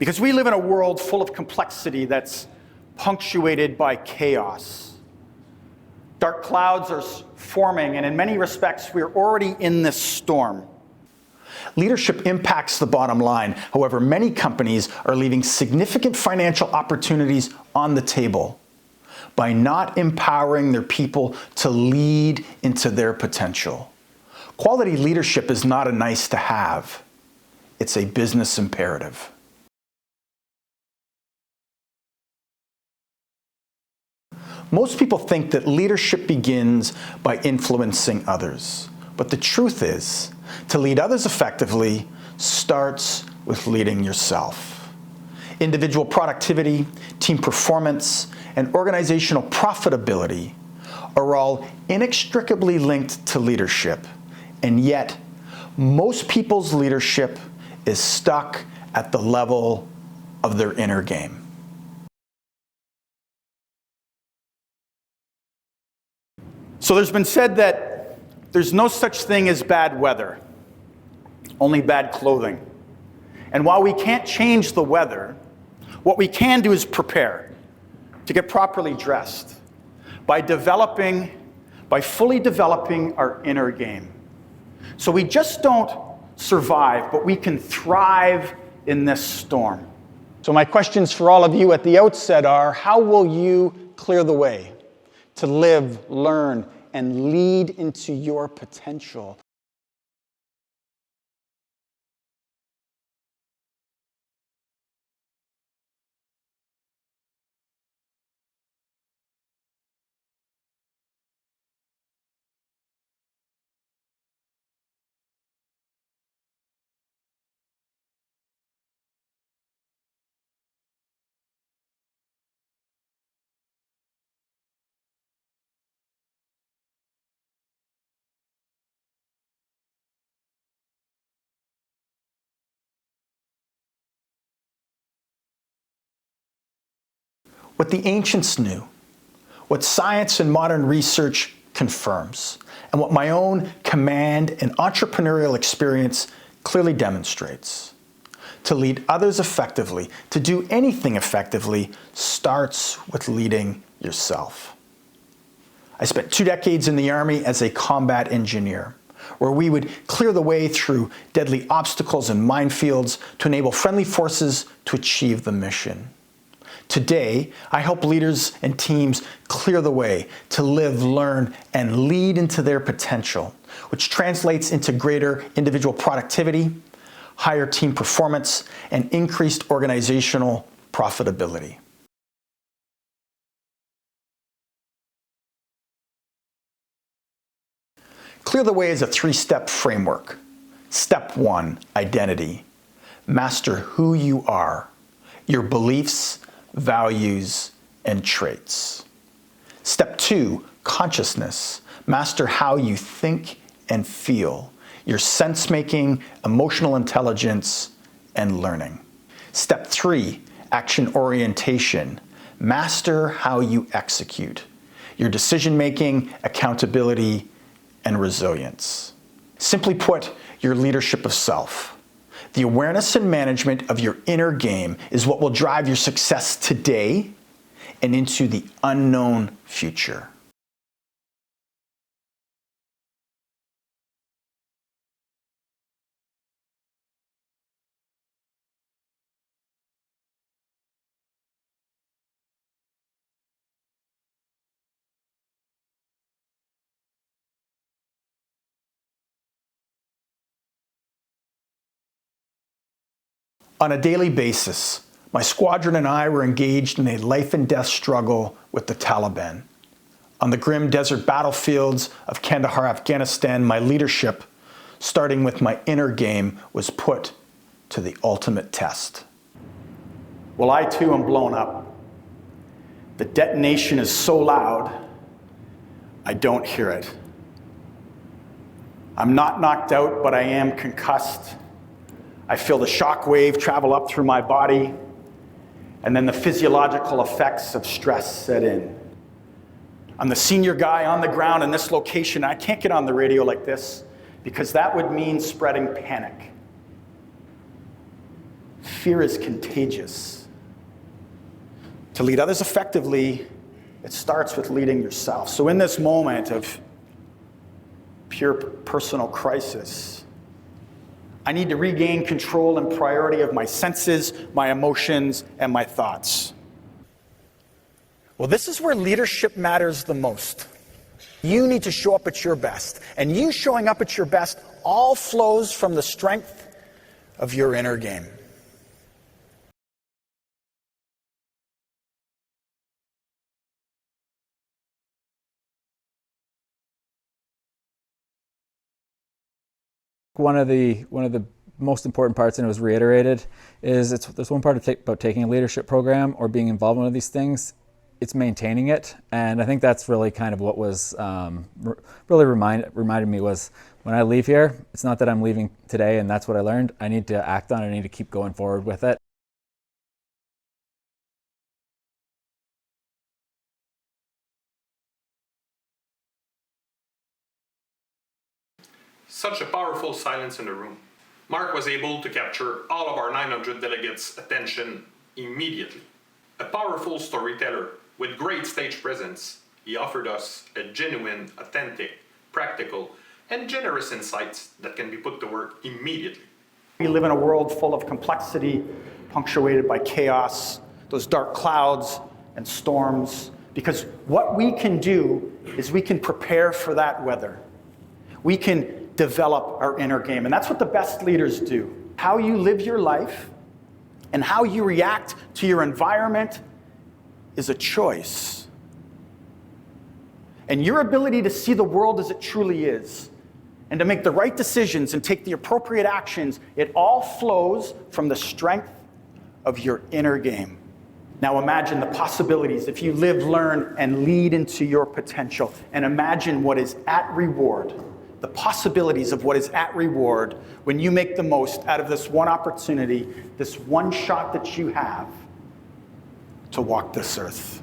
Because we live in a world full of complexity that's punctuated by chaos. Dark clouds are forming, and in many respects, we're already in this storm. Leadership impacts the bottom line. However, many companies are leaving significant financial opportunities on the table by not empowering their people to lead into their potential. Quality leadership is not a nice to have. It's a business imperative. Most people think that leadership begins by influencing others. But the truth is, to lead others effectively starts with leading yourself. Individual productivity, team performance, and organizational profitability are all inextricably linked to leadership. And yet, most people's leadership is stuck at the level of their inner game. So there's been said that there's no such thing as bad weather, only bad clothing. And while we can't change the weather, what we can do is prepare to get properly dressed by fully developing our inner game. So we just don't survive, but we can thrive in this storm. So my questions for all of you at the outset are, how will you clear the way to live, learn, and lead into your potential? What the ancients knew, what science and modern research confirms, and what my own command and entrepreneurial experience clearly demonstrates. To lead others effectively, to do anything effectively, starts with leading yourself. I spent 2 decades in the Army as a combat engineer, where we would clear the way through deadly obstacles and minefields to enable friendly forces to achieve the mission. Today, I help leaders and teams clear the way to live, learn, and lead into their potential, which translates into greater individual productivity, higher team performance, and increased organizational profitability. Clear the Way is a 3-step framework. Step 1, identity. Master who you are, your beliefs, values, and traits. Step 2, consciousness. Master how you think and feel, your sense-making, emotional intelligence, and learning. Step 3, action orientation. Master how you execute, your decision-making, accountability, and resilience. Simply put, your leadership of self. The awareness and management of your inner game is what will drive your success today and into the unknown future. On a daily basis, my squadron and I were engaged in a life and death struggle with the Taliban. On the grim desert battlefields of Kandahar, Afghanistan, my leadership, starting with my inner game, was put to the ultimate test. Well, I too am blown up. The detonation is so loud, I don't hear it. I'm not knocked out, but I am concussed. I feel the shock wave travel up through my body, and then the physiological effects of stress set in. I'm the senior guy on the ground in this location. I can't get on the radio like this because that would mean spreading panic. fear is contagious. To lead others effectively, it starts with leading yourself. So in this moment of pure personal crisis, I need to regain control and priority of my senses, my emotions, and my thoughts. Well, this is where leadership matters the most. You need to show up at your best. And you showing up at your best all flows from the strength of your inner game. One of the most important parts, and it was reiterated, is there's one part about taking a leadership program or being involved in one of these things. It's maintaining it, and I think that's really kind of what was really reminded me was when I leave here, it's not that I'm leaving today and that's what I learned. I need to act on it. I need to keep going forward with it. Such a powerful silence in the room. Mark was able to capture all of our 900 delegates' attention immediately. A powerful storyteller with great stage presence, he offered us a genuine, authentic, practical, and generous insights that can be put to work immediately. We live in a world full of complexity, punctuated by chaos, those dark clouds and storms, because what we can do is we can prepare for that weather. We can develop our inner game, and that's what the best leaders do. How you live your life and how you react to your environment is a choice. And your ability to see the world as it truly is and to make the right decisions and take the appropriate actions, it all flows from the strength of your inner game. Now imagine the possibilities if you live, learn, and lead into your potential. And imagine what is at reward, the possibilities of what is at reward when you make the most out of this one opportunity, this one shot that you have to walk this earth.